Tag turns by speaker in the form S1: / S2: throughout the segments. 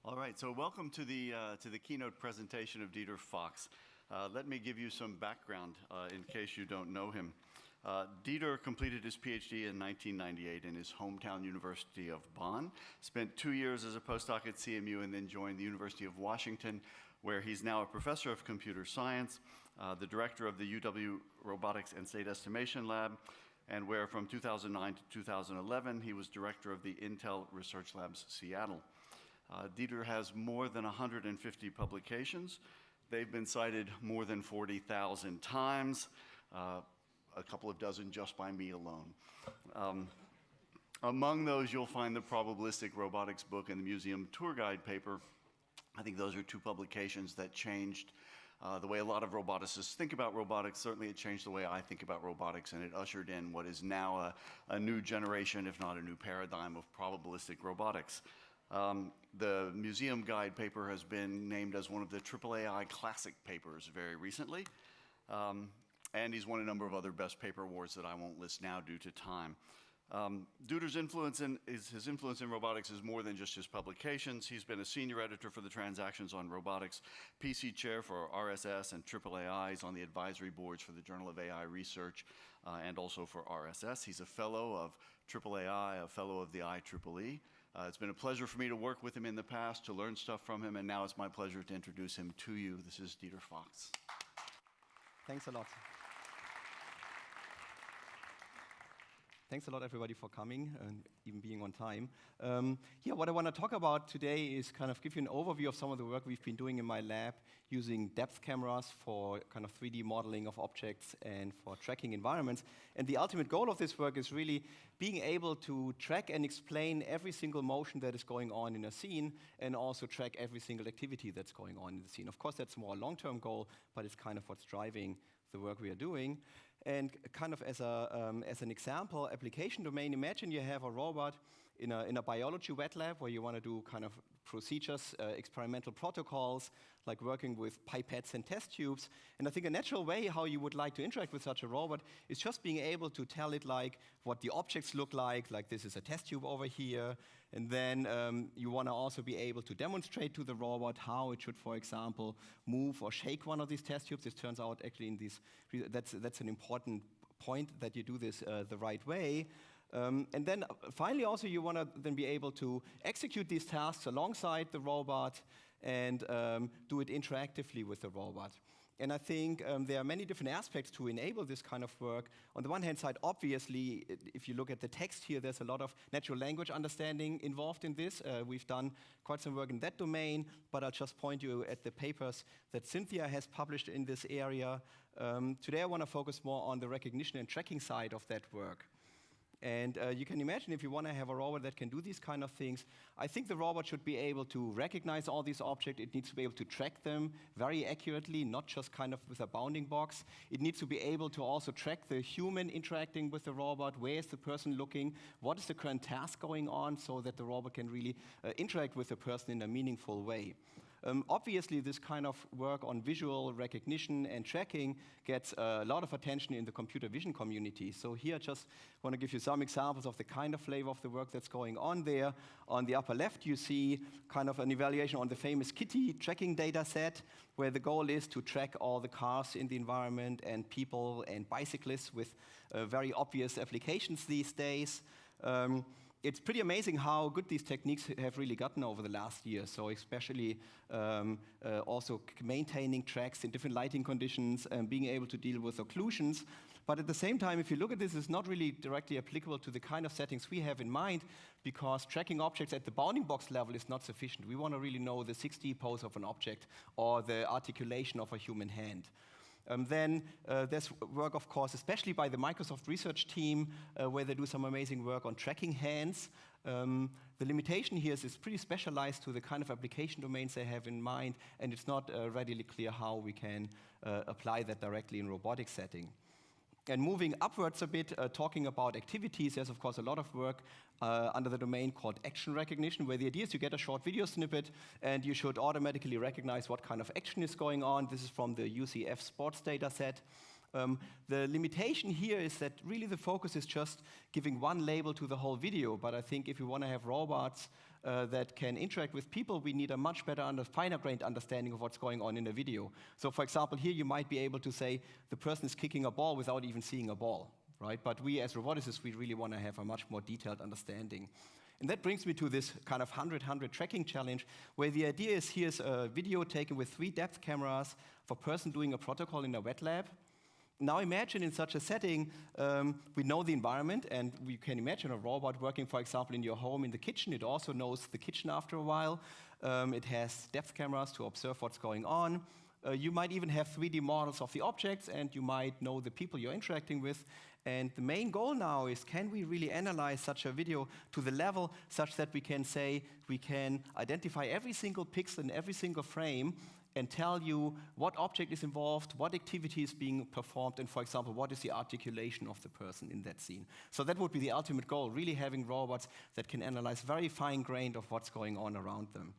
S1: All right, so welcome to the keynote presentation of Dieter Fox. Let me give you some background in case you don't know him. Dieter completed his PhD in 1998 in his hometown University of Bonn, spent 2 years as a postdoc at CMU, and then joined the University of Washington, where he's now a professor of computer science, the director of the UW Robotics and State Estimation Lab, and where from 2009 to 2011, he was director of the Intel Research Labs Seattle. Dieter has more than 150 publications. They've been cited more than 40,000 times, a couple of dozen just by me alone. Among those, you'll find the Probabilistic Robotics book and the Museum Tour Guide paper. I think those are two publications that changed the way a lot of roboticists think about robotics. Certainly it changed the way I think about robotics, and it ushered in what is now a new generation, if not a new paradigm, of probabilistic robotics. The Museum Guide paper has been named as one of the AAAI classic papers very recently, and he's won a number of other best paper awards that I won't list now due to time. Dieter's influence in robotics is more than just his publications. He's been a senior editor for the Transactions on Robotics, PC chair for RSS and AAAI. He's on the advisory boards for the Journal of AI Research and also for RSS. He's a fellow of AAAI, a fellow of the IEEE. It's been a pleasure for me to work with him in the past, to learn stuff from him, and now it's my pleasure to introduce him to you. This is Dieter Fox.
S2: Thanks a lot. Thanks a lot, everybody, for coming and even being on time. What I want to talk about today is kind of give you an overview of some of the work we've been doing in my lab using depth cameras for kind of 3D modeling of objects and for tracking environments. And the ultimate goal of this work is really being able to track and explain every single motion that is going on in a scene and also track every single activity that's going on in the scene. Of course, that's more a long-term goal, but it's kind of what's driving the work we are doing. And kind of as an example, application domain, imagine you have a robot in a biology wet lab where you want to do kind of procedures, experimental protocols, like working with pipettes and test tubes. And I think a natural way how you would like to interact with such a robot is just being able to tell it like what the objects look like this is a test tube over here. And then you want to also be able to demonstrate to the robot how it should, for example, move or shake one of these test tubes. This turns out actually in these, that's an important point that you do this the right way. And then finally also you want to then be able to execute these tasks alongside the robot and do it interactively with the robot. And I think there are many different aspects to enable this kind of work. On the one hand side, obviously, if you look at the text here, there's a lot of natural language understanding involved in this. We've done quite some work in that domain, but I'll just point you at the papers that Cynthia has published in this area. Today I want to focus more on the recognition and tracking side of that work. And you can imagine if you want to have a robot that can do these kind of things, I think the robot should be able to recognize all these objects. It needs to be able to track them very accurately, not just kind of with a bounding box. It needs to be able to also track the human interacting with the robot. Where is the person looking? What is the current task going on so that the robot can really interact with the person in a meaningful way. Obviously, this kind of work on visual recognition and tracking gets a lot of attention in the computer vision community. So here I just want to give you some examples of the kind of flavor of the work that's going on there. On the upper left, you see kind of an evaluation on the famous Kitty tracking data set, where the goal is to track all the cars in the environment and people and bicyclists with very obvious applications these days. It's pretty amazing how good these techniques have really gotten over the last year. So especially also maintaining tracks in different lighting conditions and being able to deal with occlusions. But at the same time, if you look at this, it's not really directly applicable to the kind of settings we have in mind, because tracking objects at the bounding box level is not sufficient. We want to really know the 6D pose of an object or the articulation of a human hand. Then there's work, of course, especially by the Microsoft research team, where they do some amazing work on tracking hands. The limitation here is it's pretty specialized to the kind of application domains they have in mind, and it's not readily clear how we can apply that directly in robotic setting. And moving upwards a bit, talking about activities, there's of course a lot of work under the domain called action recognition, where the idea is you get a short video snippet and you should automatically recognize what kind of action is going on. This is from the UCF sports data set. The limitation here is that really the focus is just giving one label to the whole video, but I think if you want to have robots that can interact with people, we need a much better, finer-grained understanding of what's going on in a video. So for example, here you might be able to say the person is kicking a ball without even seeing a ball, right? But we as roboticists, we really want to have a much more detailed understanding. And that brings me to this kind of 100-100 tracking challenge, where the idea is here's a video taken with 3 depth cameras of a person doing a protocol in a wet lab. Now imagine in such a setting, we know the environment, and we can imagine a robot working, for example, in your home in the kitchen. It also knows the kitchen after a while. It has depth cameras to observe what's going on. You might even have 3D models of the objects, and you might know the people you're interacting with. And the main goal now is, can we really analyze such a video to the level such that we can say we can identify every single pixel in every single frame and tell you what object is involved, what activity is being performed, and for example, what is the articulation of the person in that scene. So that would be the ultimate goal, really having robots that can analyze very fine-grained of what's going on around them.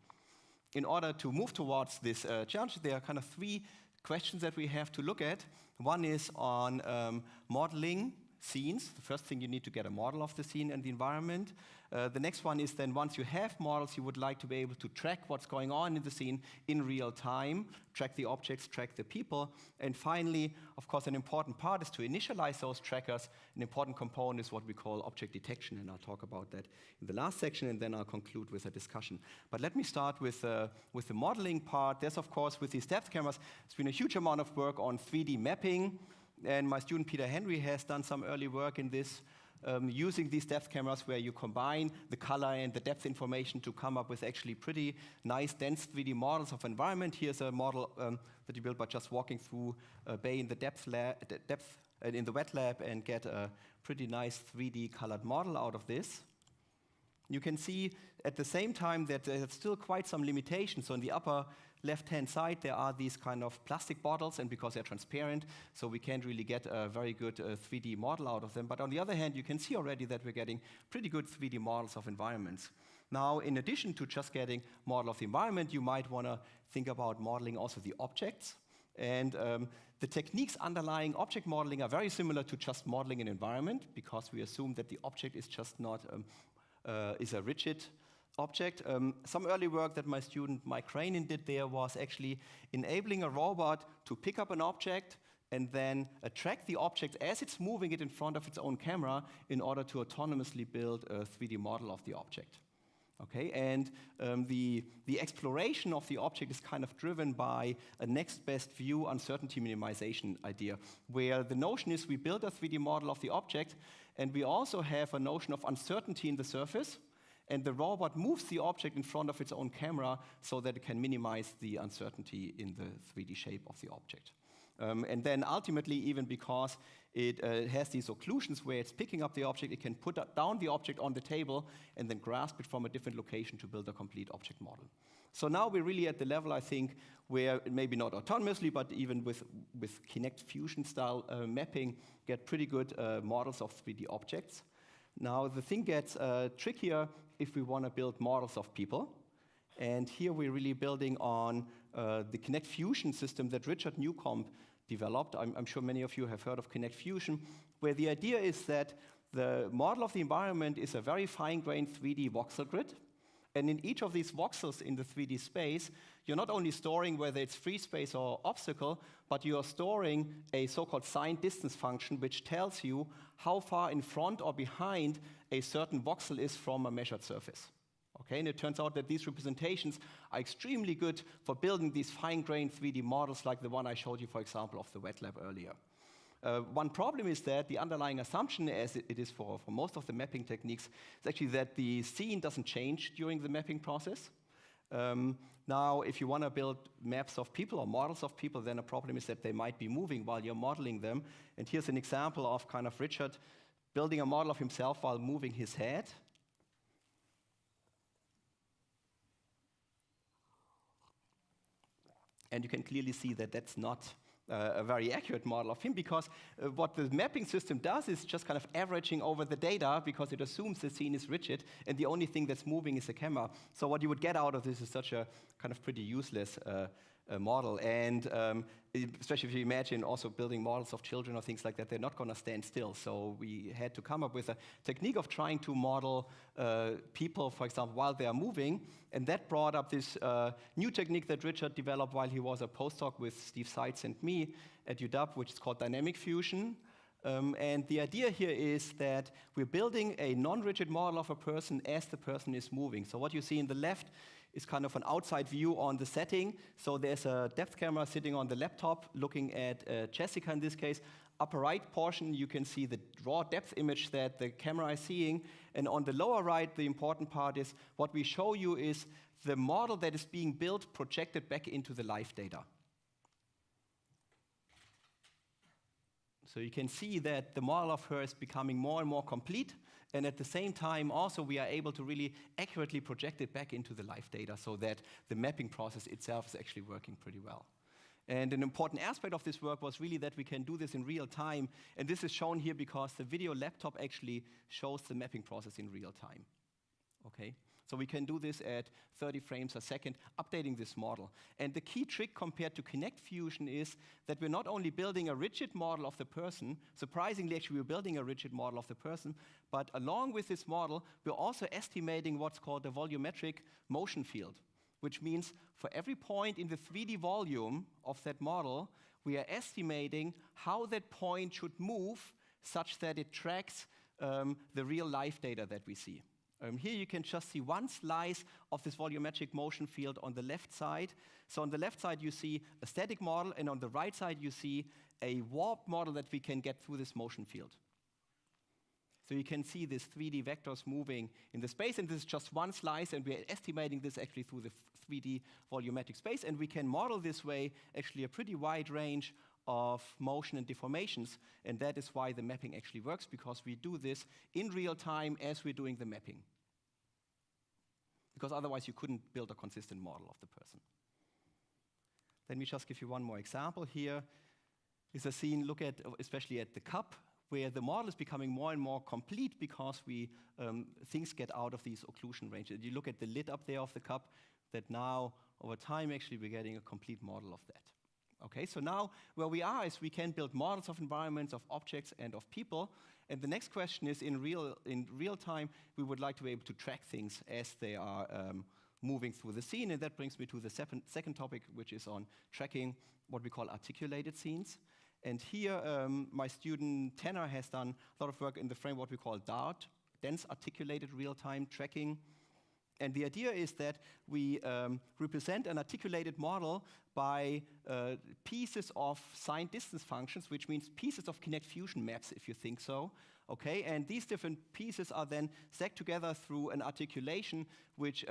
S2: In order to move towards this challenge, there are kind of 3 questions that we have to look at. One is on modeling scenes. The first thing, you need to get a model of the scene and the environment. The next one is then, once you have models, you would like to be able to track what's going on in the scene in real time, track the objects, track the people. And finally, of course, an important part is to initialize those trackers. An important component is what we call object detection, and I'll talk about that in the last section, and then I'll conclude with a discussion. But let me start with the modeling part. There's, of course, with these depth cameras, there's been a huge amount of work on 3D mapping, and my student Peter Henry has done some early work in this, using these depth cameras where you combine the color and the depth information to come up with actually pretty nice, dense 3D models of environment. Here's a model that you built by just walking through a bay in the in the wet lab and get a pretty nice 3D colored model out of this. You can see at the same time that there's still quite some limitations. So in the upper left-hand side, there are these kind of plastic bottles, and because they're transparent, so we can't really get a very good 3D model out of them. But on the other hand, you can see already that we're getting pretty good 3D models of environments. Now, in addition to just getting model of the environment, you might want to think about modeling also the objects. And the techniques underlying object modeling are very similar to just modeling an environment, because we assume that the object is just not is a rigid object. Some early work that my student Mike Cranin did there was actually enabling a robot to pick up an object and then track the object as it's moving it in front of its own camera in order to autonomously build a 3D model of the object. Okay, and the exploration of the object is kind of driven by a next best view uncertainty minimization idea, where the notion is we build a 3D model of the object, and we also have a notion of uncertainty in the surface, and the robot moves the object in front of its own camera so that it can minimize the uncertainty in the 3D shape of the object. And then ultimately, even because it has these occlusions where it's picking up the object, it can put down the object on the table and then grasp it from a different location to build a complete object model. So now we're really at the level, I think, where maybe not autonomously, but even with Kinect Fusion style mapping, get pretty good models of 3D objects. Now the thing gets trickier if we want to build models of people. And here we're really building on the Kinect Fusion system that Richard Newcomb developed. I'm sure many of you have heard of Kinect Fusion, where the idea is that the model of the environment is a very fine-grained 3D voxel grid. And in each of these voxels in the 3D space, you're not only storing whether it's free space or obstacle, but you are storing a so-called signed distance function, which tells you how far in front or behind a certain voxel is from a measured surface. Okay, and it turns out that these representations are extremely good for building these fine-grained 3D models like the one I showed you, for example, of the wet lab earlier. One problem is that the underlying assumption, as it is for most of the mapping techniques, is actually that the scene doesn't change during the mapping process. Now, if you want to build maps of people or models of people, then a problem is that they might be moving while you're modeling them. And here's an example of kind of Richard building a model of himself while moving his head. And you can clearly see that that's not a very accurate model of him, because what the mapping system does is just kind of averaging over the data, because it assumes the scene is rigid, and the only thing that's moving is the camera. So what you would get out of this is such a kind of pretty useless model. And especially if you imagine also building models of children or things like that, they're not going to stand still. So we had to come up with a technique of trying to model people, for example, while they are moving. And that brought up this new technique that Richard developed while he was a postdoc with Steve Seitz and me at UW, which is called dynamic fusion. And the idea here is that we're building a non-rigid model of a person as the person is moving. So what you see in the left is kind of an outside view on the setting. So there's a depth camera sitting on the laptop looking at Jessica in this case. Upper right portion, you can see the raw depth image that the camera is seeing. And on the lower right, the important part is what we show you is the model that is being built projected back into the live data. So you can see that the model of her is becoming more and more complete, and at the same time also we are able to really accurately project it back into the live data so that the mapping process itself is actually working pretty well. And an important aspect of this work was really that we can do this in real time, and this is shown here because the video laptop actually shows the mapping process in real time. Okay? So we can do this at 30 frames a second, updating this model. And the key trick compared to Kinect Fusion is that we're not only building a rigid model of the person, surprisingly actually we're building a rigid model of the person, but along with this model, we're also estimating what's called the volumetric motion field, which means for every point in the 3D volume of that model, we are estimating how that point should move such that it tracks the real life data that we see. Here you can just see one slice of this volumetric motion field on the left side. So on the left side you see a static model, and on the right side you see a warped model that we can get through this motion field. So you can see these 3D vectors moving in the space, and this is just one slice, and we're estimating this actually through the 3D volumetric space, and we can model this way actually a pretty wide range of motion and deformations, and that is why the mapping actually works, because we do this in real time as we're doing the mapping. Because otherwise you couldn't build a consistent model of the person. Let me just give you one more example. Here is a scene, look at, especially at the cup, where the model is becoming more and more complete because things get out of these occlusion ranges. You look at the lid up there of the cup, that now, over time, actually we're getting a complete model of that. Okay, so now where we are is we can build models of environments, of objects, and of people. And the next question is, in real time, we would like to be able to track things as they are moving through the scene. And that brings me to the second topic, which is on tracking what we call articulated scenes. And here, my student Tanner has done a lot of work in the framework we call DART, Dense Articulated Real-Time Tracking. And the idea is that we represent an articulated model by pieces of signed distance functions, which means pieces of Kinect Fusion maps, if you think so. Okay, and these different pieces are then stacked together through an articulation which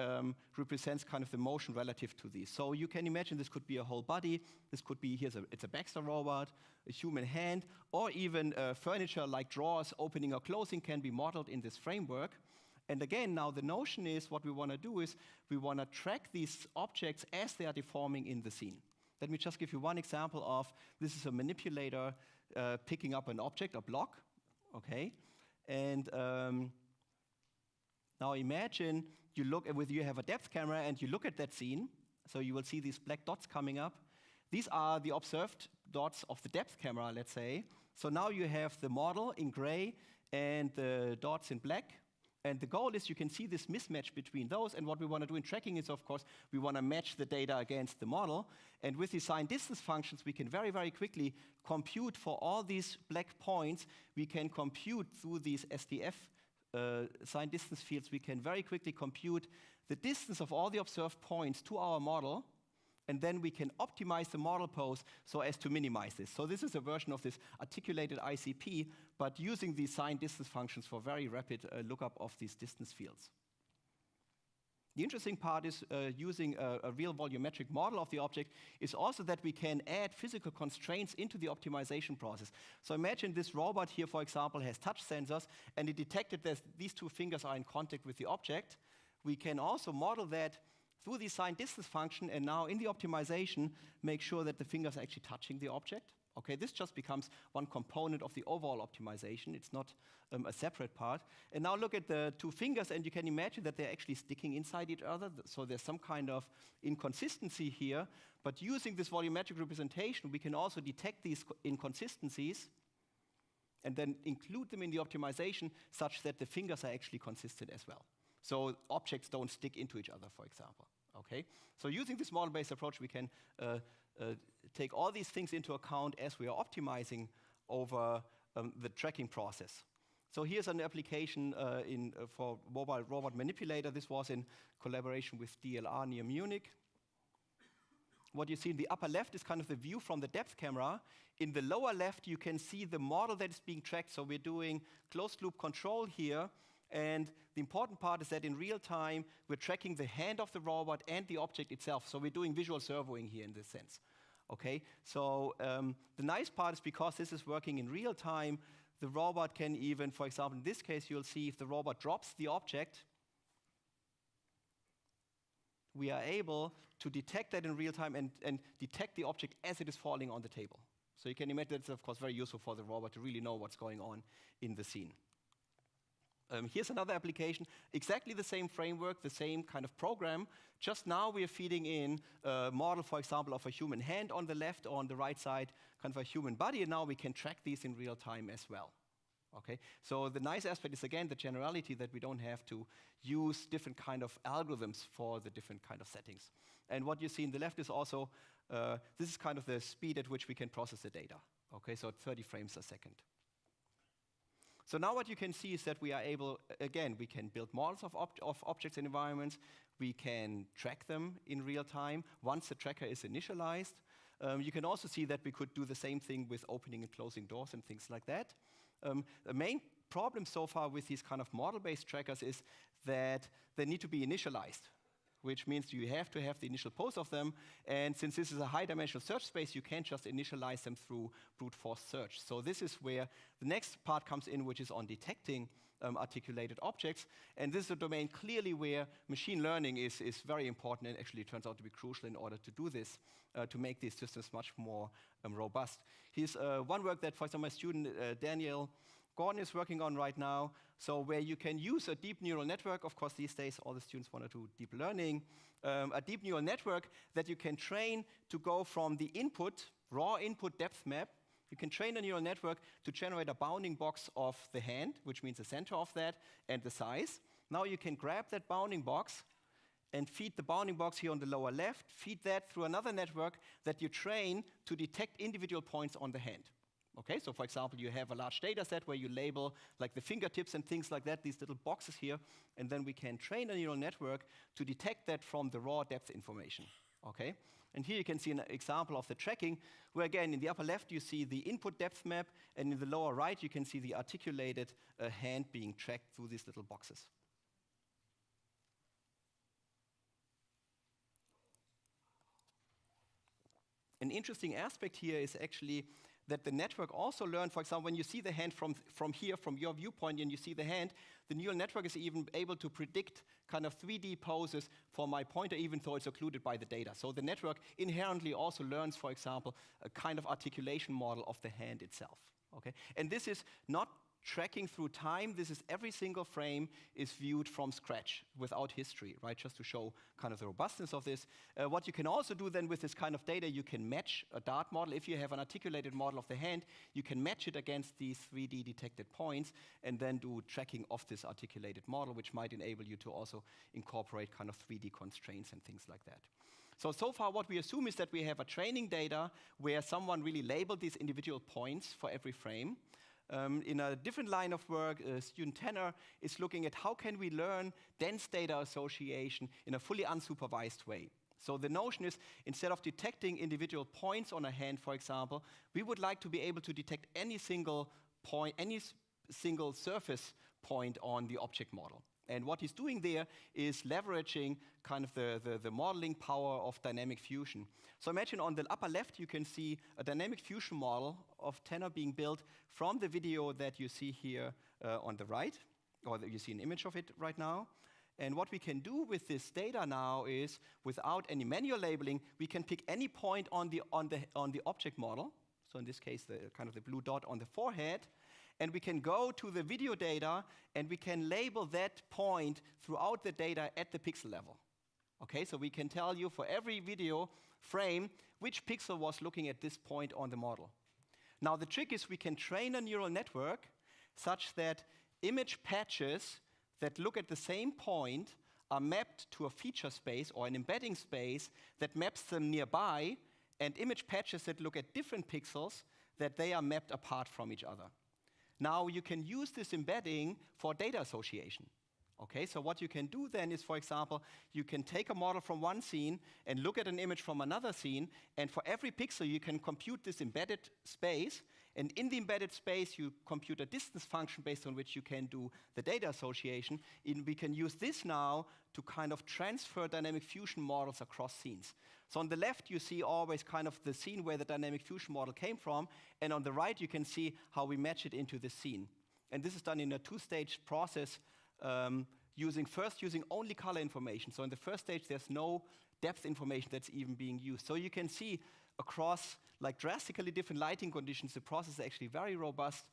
S2: represents kind of the motion relative to these. So you can imagine this could be a whole body, this could be, it's a Baxter robot, a human hand, or even furniture like drawers opening or closing can be modeled in this framework. And again, now the notion is what we want to do is we want to track these objects as they are deforming in the scene. Let me just give you one example of, this is a manipulator picking up an object, a block, okay? And now imagine you have a depth camera and you look at that scene, so you will see these black dots coming up. These are the observed dots of the depth camera, let's say. So now you have the model in gray and the dots in black. And the goal is you can see this mismatch between those, and what we want to do in tracking is, of course, we want to match the data against the model. And with the signed distance functions, we can very, very quickly compute for all these black points. We can compute through these SDF signed distance fields, we can very quickly compute the distance of all the observed points to our model, and then we can optimize the model pose so as to minimize this. So this is a version of this articulated ICP, but using these signed distance functions for very rapid lookup of these distance fields. The interesting part is using a real volumetric model of the object is also that we can add physical constraints into the optimization process. So imagine this robot here, for example, has touch sensors, and it detected that these two fingers are in contact with the object. We can also model that through the signed distance function, and now in the optimization, make sure that the fingers are actually touching the object. Okay, this just becomes one component of the overall optimization. It's not a separate part. And now look at the two fingers, and you can imagine that they're actually sticking inside each other. So there's some kind of inconsistency here. But using this volumetric representation, we can also detect these inconsistencies and then include them in the optimization such that the fingers are actually consistent as well. So objects don't stick into each other, for example. Okay? So using this model-based approach, we can take all these things into account as we are optimizing over the tracking process. So here's an application for mobile robot manipulator. This was in collaboration with DLR near Munich. What you see in the upper left is kind of the view from the depth camera. In the lower left, you can see the model that is being tracked. So we're doing closed loop control here. And the important part is that in real time, we're tracking the hand of the robot and the object itself. So we're doing visual servoing here in this sense. Okay? So the nice part is because this is working in real time, the robot can even, for example, in this case, you'll see if the robot drops the object, we are able to detect that in real time and detect the object as it is falling on the table. So you can imagine that's, of course, very useful for the robot to really know what's going on in the scene. Here's another application, exactly the same framework, the same kind of program. Just now we are feeding in a model, for example, of a human hand on the left, or on the right side, kind of a human body, and now we can track these in real time as well. Okay? So the nice aspect is, again, the generality that we don't have to use different kind of algorithms for the different kind of settings. And what you see in the left is also, this is kind of the speed at which we can process the data. Okay, so 30 frames a second. So now what you can see is that we are able, again, we can build models of objects and environments. We can track them in real time once the tracker is initialized. You can also see that we could do the same thing with opening and closing doors and things like that. The main problem so far with these kind of model-based trackers is that they need to be initialized, which means you have to have the initial pose of them. And since this is a high-dimensional search space, you can't just initialize them through brute force search. So this is where the next part comes in, which is on detecting articulated objects. And this is a domain clearly where machine learning is very important, and actually turns out to be crucial in order to do this, to make these systems much more robust. Here's one work that, for example, my student Daniel Gordon is working on right now, so where you can use a deep neural network. Of course, these days, all the students want to do deep learning. A deep neural network that you can train to go from the input, raw input depth map. You can train a neural network to generate a bounding box of the hand, which means the center of that, and the size. Now you can grab that bounding box and feed the bounding box here on the lower left, feed that through another network that you train to detect individual points on the hand. Okay, so for example, you have a large data set where you label like the fingertips and things like that, these little boxes here, and then we can train a neural network to detect that from the raw depth information. Okay, and here you can see an example of the tracking, where again, in the upper left, you see the input depth map, and in the lower right, you can see the articulated hand being tracked through these little boxes. An interesting aspect here is actually that the network also learned, for example, when you see the hand from here, from your viewpoint, and you see the hand, the neural network is even able to predict kind of 3D poses for my pointer, even though it's occluded by the data. So the network inherently also learns, for example, a kind of articulation model of the hand itself. Okay? And this is not tracking through time. This is every single frame is viewed from scratch without history, right? Just to show kind of the robustness of this. What you can also do then with this kind of data, you can match a dart model. If you have an articulated model of the hand, you can match it against these 3D detected points and then do tracking of this articulated model, which might enable you to also incorporate kind of 3D constraints and things like that. So far what we assume is that we have a training data where someone really labeled these individual points for every frame. In a different line of work, student Tanner is looking at how can we learn dense data association in a fully unsupervised way. So the notion is, instead of detecting individual points on a hand, for example, we would like to be able to detect any single point, any single surface point on the object model. And what he's doing there is leveraging kind of the modeling power of dynamic fusion. So imagine on the upper left, you can see a dynamic fusion model of Tanner being built from the video that you see here on the right, or that you see an image of it right now. And what we can do with this data now is, without any manual labeling, we can pick any point on the object model. so in this case, the kind of the blue dot on the forehead, and we can go to the video data, and we can label that point throughout the data at the pixel level. Okay, so we can tell you for every video frame which pixel was looking at this point on the model. Now the trick is we can train a neural network such that image patches that look at the same point are mapped to a feature space or an embedding space that maps them nearby, and image patches that look at different pixels that they are mapped apart from each other. Now you can use this embedding for data association. Okay, so what you can do then is, for example, you can take a model from one scene and look at an image from another scene, and for every pixel you can compute this embedded space, and in the embedded space you compute a distance function based on which you can do the data association. We can use this now to kind of transfer dynamic fusion models across scenes. So on the left you see always kind of the scene where the dynamic fusion model came from, and on the right you can see how we match it into the scene. And this is done in a two-stage process, using only color information. So in the first stage, there's no depth information that's even being used. So you can see across like drastically different lighting conditions, the process is actually very robust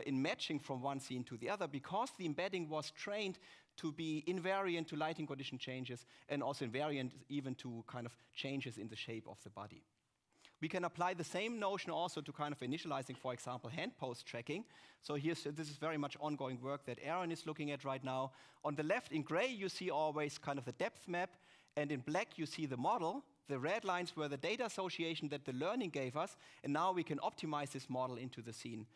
S2: in matching from one scene to the other, because the embedding was trained to be invariant to lighting condition changes and also invariant even to kind of changes in the shape of the body. We can apply the same notion also to kind of initializing, for example, hand pose tracking. So this is very much ongoing work that Aaron is looking at right now. On the left in gray, you see always kind of the depth map, and in black you see the model. The red lines were the data association that the learning gave us, and now we can optimize this model into the scene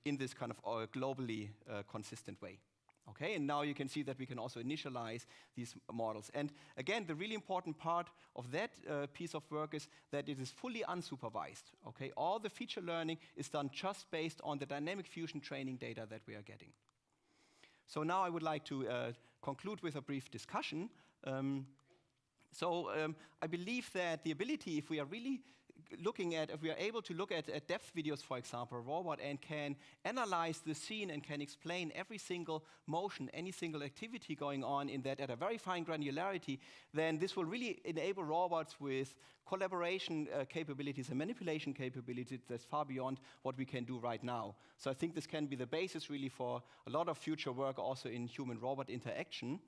S2: in this kind of globally consistent way. Okay, and now you can see that we can also initialize these models. And again, the really important part of that piece of work is that it is fully unsupervised. Okay, all the feature learning is done just based on the dynamic fusion training data that we are getting. So now I would like to conclude with a brief discussion. I believe that the ability, if we are really if we are able to look at depth videos, for example, a robot, and can analyze the scene and can explain every single motion, any single activity going on in that at a very fine granularity, then this will really enable robots with collaboration capabilities and manipulation capabilities that's far beyond what we can do right now. So I think this can be the basis really for a lot of future work also in human-robot interaction.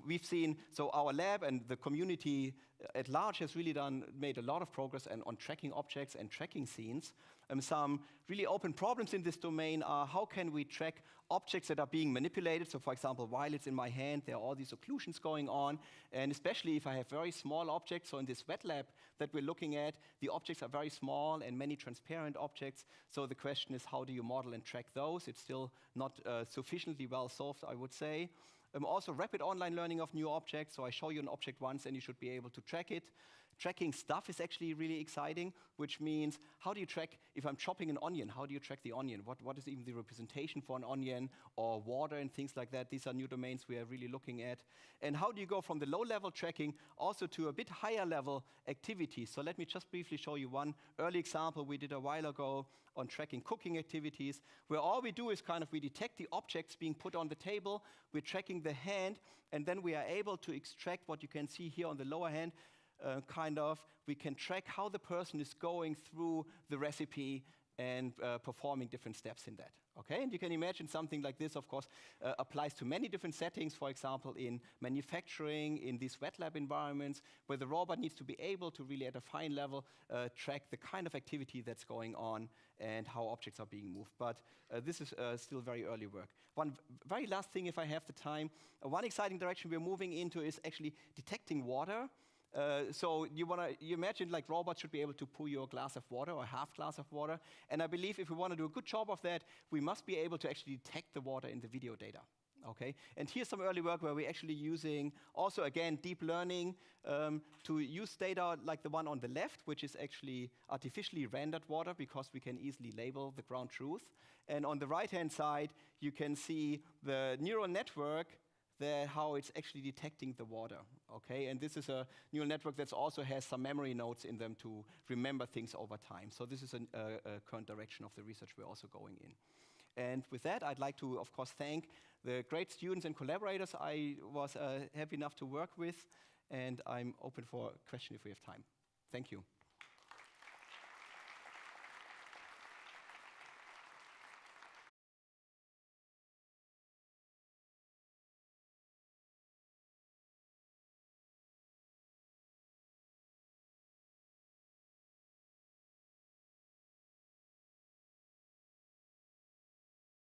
S2: We've seen, so our lab and the community at large has really made a lot of progress on tracking objects and tracking scenes. Some really open problems in this domain are how can we track objects that are being manipulated? So for example, while it's in my hand, there are all these occlusions going on, and especially if I have very small objects. So in this wet lab that we're looking at, the objects are very small and many transparent objects. So the question is, how do you model and track those? It's still not sufficiently well solved, I would say. Also rapid online learning of new objects. So I show you an object once and you should be able to track it. Tracking stuff is actually really exciting, which means how do you track, if I'm chopping an onion, how do you track the onion? What is even the representation for an onion, or water and things like that? These are new domains we are really looking at. And how do you go from the low-level tracking also to a bit higher-level activities? So let me just briefly show you one early example we did a while ago on tracking cooking activities, where all we do is kind of we detect the objects being put on the table, we're tracking the hand, and then we are able to extract what you can see here on the lower hand. We can track how the person is going through the recipe and performing different steps in that. Okay, and you can imagine something like this, of course, applies to many different settings, for example, in manufacturing, in these wet lab environments, where the robot needs to be able to really at a fine level track the kind of activity that's going on and how objects are being moved. But this is still very early work. One very last thing, if I have the time, one exciting direction we're moving into is actually detecting water. So you imagine like robots should be able to pour you a glass of water or a half glass of water. And I believe if we want to do a good job of that, we must be able to actually detect the water in the video data. Okay, and here's some early work where we're actually using also again deep learning to use data like the one on the left, which is actually artificially rendered water because we can easily label the ground truth. And on the right-hand side, you can see the neural network how it's actually detecting the water, okay? And this is a neural network that also has some memory nodes in them to remember things over time. So this is a current direction of the research we're also going in. And with that, I'd like to, of course, thank the great students and collaborators I was happy enough to work with, and I'm open for a question if we have time. Thank you.